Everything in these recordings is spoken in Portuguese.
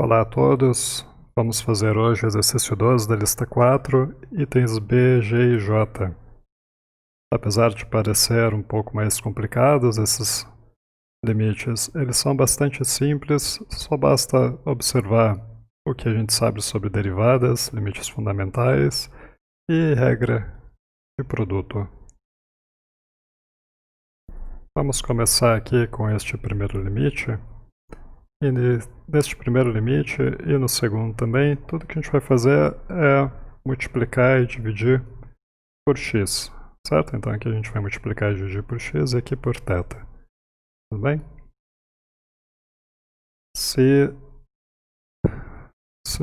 Olá a todos, vamos fazer hoje o exercício 12 da lista 4, itens B, G e J. Apesar de parecer um pouco mais complicados esses limites, eles são bastante simples, só basta observar o que a gente sabe sobre derivadas, limites fundamentais e regra de produto. Vamos começar aqui com este primeiro limite. E neste primeiro limite e no segundo também, tudo que a gente vai fazer é multiplicar e dividir por x, certo? Então aqui a gente vai multiplicar e dividir por x e aqui por θ. Tudo bem? Se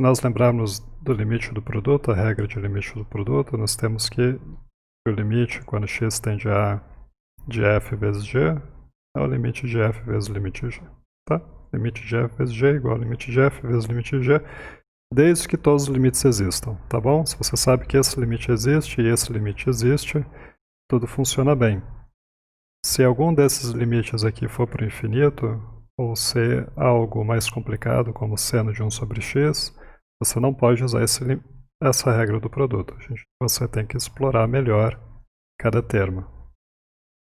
nós lembrarmos do limite do produto, a regra de limite do produto, nós temos que o limite, quando x tende a de f vezes g, é o limite de f vezes o limite de g, tá? Limite de f vezes g igual ao limite de f vezes o limite de g, desde que todos os limites existam, tá bom? Se você sabe que esse limite existe e esse limite existe, tudo funciona bem. Se algum desses limites aqui for para o infinito, ou ser algo mais complicado, como seno de 1 sobre x, você não pode usar essa regra do produto. Você tem que explorar melhor cada termo.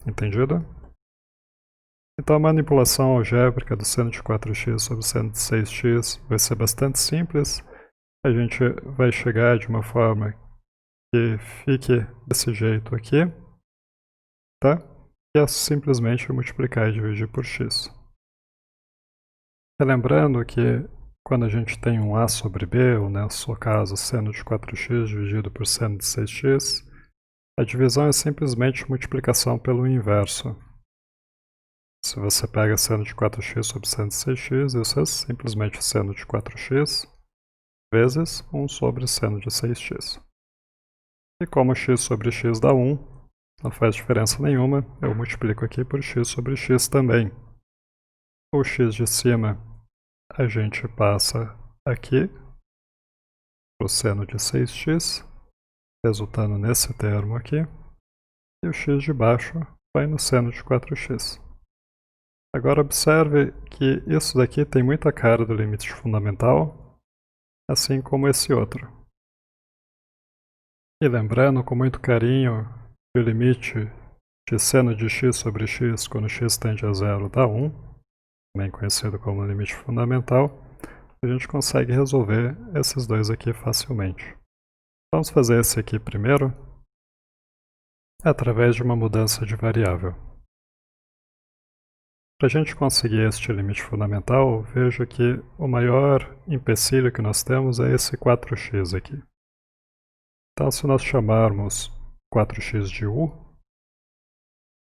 Entendido? Então a manipulação algébrica do seno de 4x sobre seno de 6x vai ser bastante simples. A gente vai chegar de uma forma que fique desse jeito aqui, tá? E é simplesmente multiplicar e dividir por x. Lembrando que quando a gente tem um a sobre b, ou nesse caso seno de 4x dividido por seno de 6x, a divisão é simplesmente multiplicação pelo inverso. Se você pega seno de 4x sobre seno de 6x, isso é simplesmente seno de 4x vezes 1 sobre seno de 6x. E como x sobre x dá 1, não faz diferença nenhuma, eu multiplico aqui por x sobre x também. O x de cima a gente passa aqui para o seno de 6x, resultando nesse termo aqui, e o x de baixo vai no seno de 4x. Agora observe que isso daqui tem muita cara do limite fundamental, assim como esse outro. E lembrando com muito carinho que o limite de seno de x sobre x quando x tende a zero dá 1, também conhecido como limite fundamental, a gente consegue resolver esses dois aqui facilmente. Vamos fazer esse aqui primeiro, através de uma mudança de variável. Para a gente conseguir este limite fundamental, veja que o maior empecilho que nós temos é esse 4x aqui. Então, se nós chamarmos 4x de u,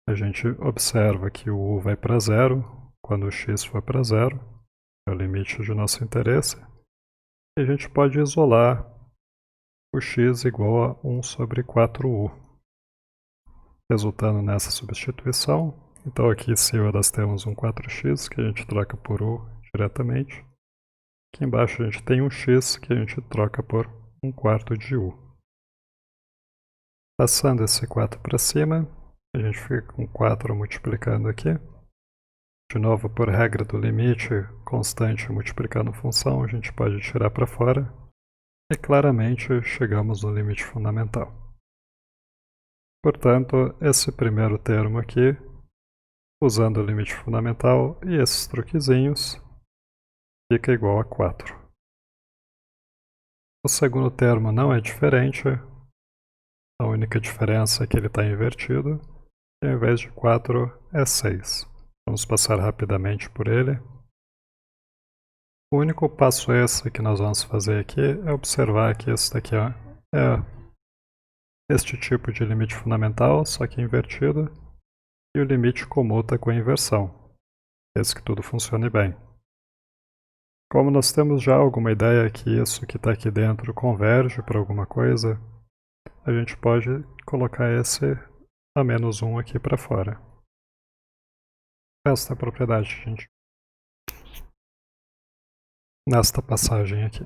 a gente observa que o u vai para zero quando o x for para zero, é o limite de nosso interesse, e a gente pode isolar o x igual a 1 sobre 4u, resultando nessa substituição. Então aqui em cima nós temos um 4x que a gente troca por u diretamente. Aqui embaixo a gente tem um x que a gente troca por 1/4 de u. Passando esse 4 para cima, a gente fica com 4 multiplicando aqui. De novo, por regra do limite constante multiplicando função, a gente pode tirar para fora. E claramente chegamos no limite fundamental. Portanto, esse primeiro termo aqui, usando o limite fundamental e esses truquezinhos, fica igual a 4. O segundo termo não é diferente, a única diferença é que ele está invertido, e ao invés de 4 é 6. Vamos passar rapidamente por ele. O único passo extra que nós vamos fazer aqui é observar que esse daqui é este tipo de limite fundamental, só que invertido, e o limite comuta com a inversão, desde que tudo funcione bem. Como nós temos já alguma ideia que isso que está aqui dentro converge para alguma coisa, a gente pode colocar esse a menos 1 aqui para fora. Esta é a propriedade, gente. Nesta passagem aqui.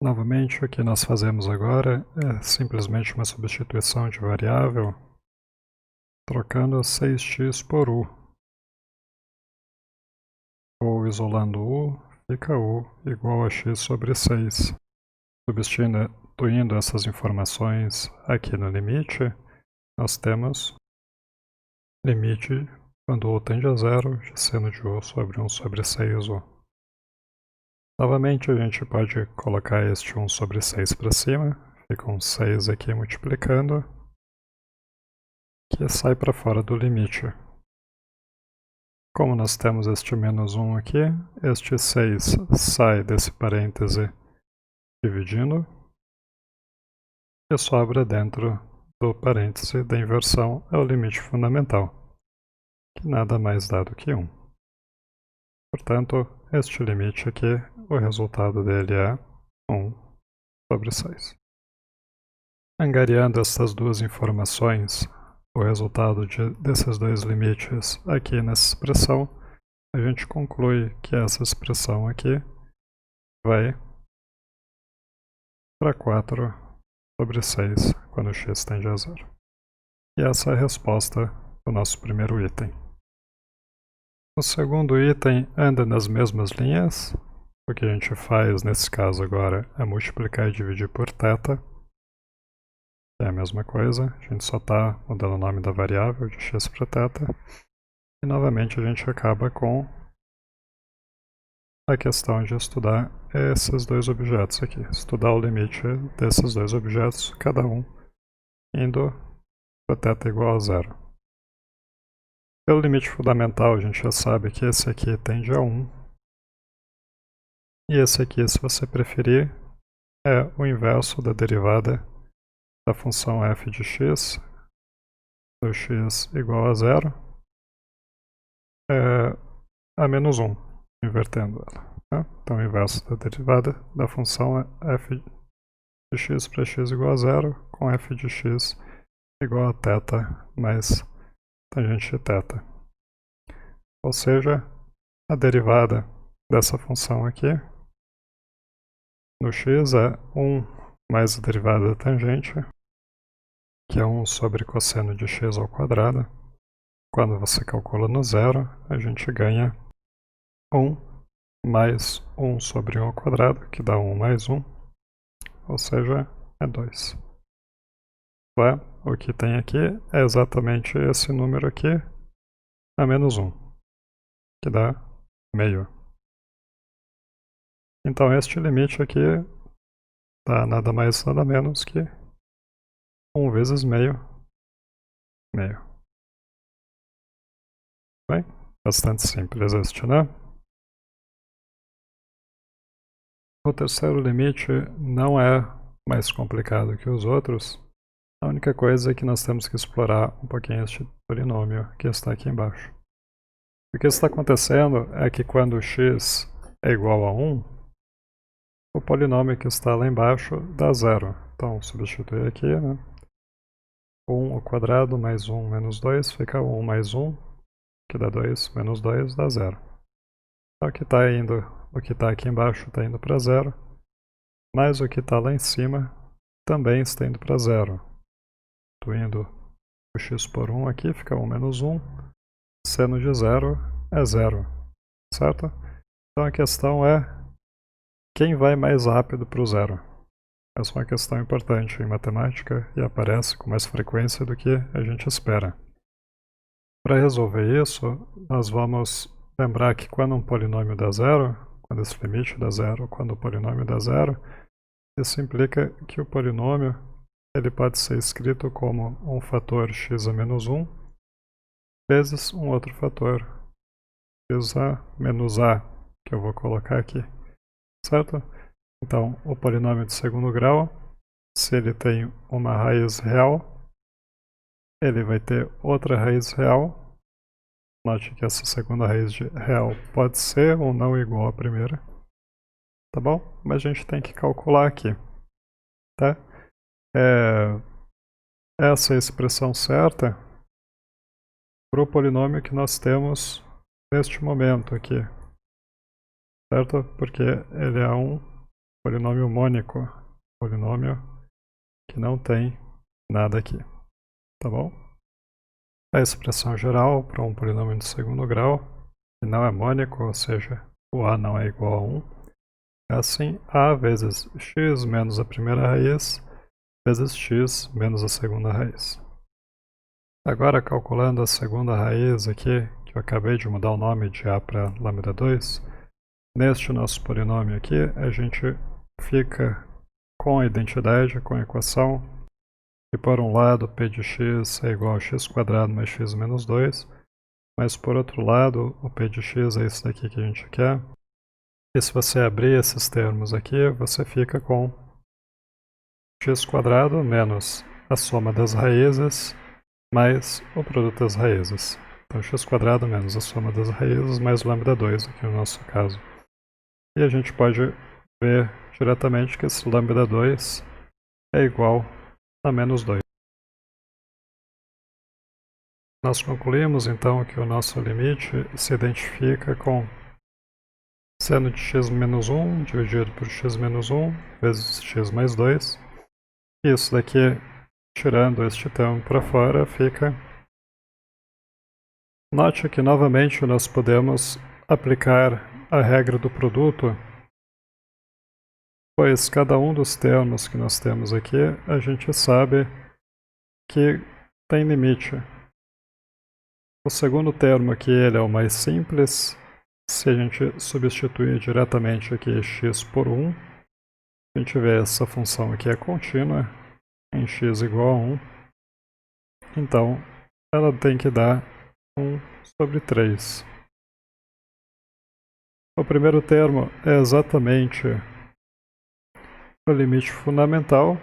Novamente, o que nós fazemos agora é simplesmente uma substituição de variável, trocando 6x por u. ou isolando u, fica u igual a x sobre 6. Substituindo essas informações aqui no limite, nós temos limite quando u tende a zero de seno de u sobre 1 sobre 6u. Novamente a gente pode colocar este 1 sobre 6 para cima, fica um 6 aqui multiplicando, que sai para fora do limite. Como nós temos este menos 1 aqui, este 6 sai desse parêntese dividindo, e sobra dentro do parêntese da inversão é o limite fundamental, que nada mais dá do que 1. Portanto, este limite aqui, o resultado dele é 1 sobre 6. Angariando essas duas informações, o resultado desses dois limites aqui nessa expressão, a gente conclui que essa expressão aqui vai para 4 sobre 6 quando x tende a zero. E essa é a resposta do nosso primeiro item. O segundo item anda nas mesmas linhas. O que a gente faz nesse caso agora é multiplicar e dividir por θ. É a mesma coisa, a gente só está mudando o nome da variável de x para θ. E novamente a gente acaba com a questão de estudar esses dois objetos aqui. Estudar o limite desses dois objetos, cada um indo para θ igual a zero. Pelo limite fundamental a gente já sabe que esse aqui tende a 1. E esse aqui, se você preferir, é o inverso da derivada da função f de x, do x igual a zero, a menos 1, invertendo ela. Tá? Então, o inverso da derivada da função é f de x para x igual a zero, com f de x igual a θ mais tangente de θ. Ou seja, a derivada dessa função aqui no x é 1 mais a derivada da tangente, que é 1 sobre cosseno de x ao quadrado. Quando você calcula no zero, a gente ganha 1 mais 1 sobre 1 ao quadrado, que dá 1 mais 1, ou seja, é 2. O que tem aqui é exatamente esse número aqui, a menos 1, que dá meio. Então este limite aqui dá nada mais nada menos que 1 vezes meio. Bem, bastante simples este, né? O terceiro limite não é mais complicado que os outros. A única coisa é que nós temos que explorar um pouquinho este polinômio que está aqui embaixo. O que está acontecendo é que quando x é igual a 1, o polinômio que está lá embaixo dá zero. Então, substituir aqui, né? 1 ao quadrado mais 1 menos 2 fica 1 mais 1, que dá 2 menos 2 dá zero. Então, o que está aqui embaixo está indo para zero, mas o que está lá em cima também está indo para zero. Substituindo o x por 1 aqui, fica 1 menos 1. Seno de zero é zero, certo? Então a questão é quem vai mais rápido para o zero. Essa é uma questão importante em matemática e aparece com mais frequência do que a gente espera. Para resolver isso, nós vamos lembrar que quando um polinômio dá zero, quando esse limite dá zero, quando o polinômio dá zero, isso implica que o polinômio ele pode ser escrito como um fator x a menos 1 vezes um outro fator x a menos a, que eu vou colocar aqui, certo? Então, o polinômio de segundo grau, se ele tem uma raiz real, ele vai ter outra raiz real. Note que essa segunda raiz real pode ser ou não igual à primeira, tá bom? Mas a gente tem que calcular aqui, tá? Essa é a expressão certa para o polinômio que nós temos neste momento aqui, certo? Porque ele é um polinômio mônico, polinômio que não tem nada aqui, tá bom? A expressão geral para um polinômio de segundo grau que não é mônico, ou seja, o A não é igual a 1. É assim, A vezes x menos a primeira raiz, vezes x menos a segunda raiz. Agora, calculando a segunda raiz aqui, que eu acabei de mudar o nome de A para lambda 2, neste nosso polinômio aqui, a gente fica com a identidade, com a equação, que por um lado p de x é igual a x² mais x menos 2, mas por outro lado, o p de x é isso daqui que a gente quer. E se você abrir esses termos aqui, você fica com x² menos a soma das raízes mais o produto das raízes. Então, x² menos a soma das raízes mais lambda 2, aqui no nosso caso. E a gente pode ver diretamente que esse lambda 2 é igual a menos 2. Nós concluímos, então, que o nosso limite se identifica com seno de x menos 1 dividido por x menos 1 vezes x mais 2. Isso daqui, tirando este termo para fora, fica... Note que, novamente, nós podemos aplicar a regra do produto, pois cada um dos termos que nós temos aqui, a gente sabe que tem limite. O segundo termo aqui, ele é o mais simples. Se a gente substituir diretamente aqui x por 1, a gente vê essa função aqui é contínua, em x igual a 1. Então, ela tem que dar 1 sobre 3. O primeiro termo é exatamente o limite fundamental,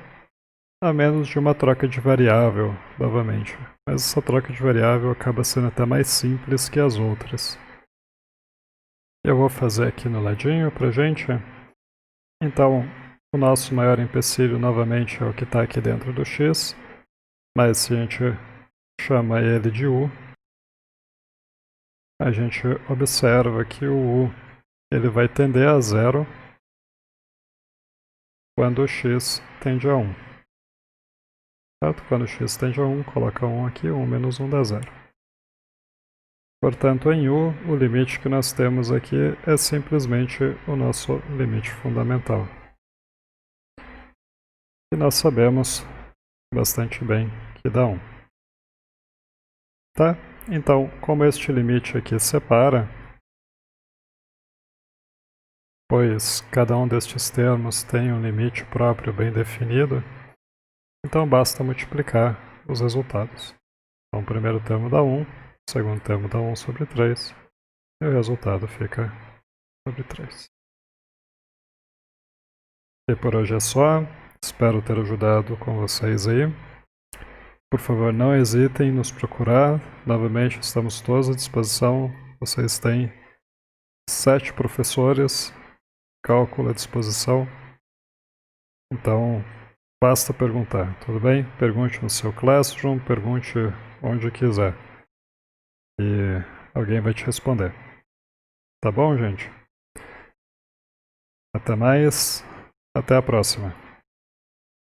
a menos de uma troca de variável, novamente. Mas essa troca de variável acaba sendo até mais simples que as outras. Eu vou fazer aqui no ladinho pra gente. Então, o nosso maior empecilho novamente é o que está aqui dentro do x, mas se a gente chama ele de u, a gente observa que o u ele vai tender a 0 quando o x tende a 1. Certo? Quando o x tende a 1, coloca 1 aqui, 1 menos 1 dá 0. Portanto, em u, o limite que nós temos aqui é simplesmente o nosso limite fundamental. E nós sabemos bastante bem que dá 1. Tá? Então, como este limite aqui separa, pois cada um destes termos tem um limite próprio bem definido, então basta multiplicar os resultados. Então, o primeiro termo dá 1, o segundo termo dá 1 sobre 3, e o resultado fica sobre 3. E por hoje é só. Espero ter ajudado com vocês aí. Por favor, não hesitem em nos procurar. Novamente, estamos todos à disposição. Vocês têm 7 professores, cálculo à disposição. Então, basta perguntar, tudo bem? Pergunte no seu Classroom, pergunte onde quiser. E alguém vai te responder. Tá bom, gente? Até mais. Até a próxima.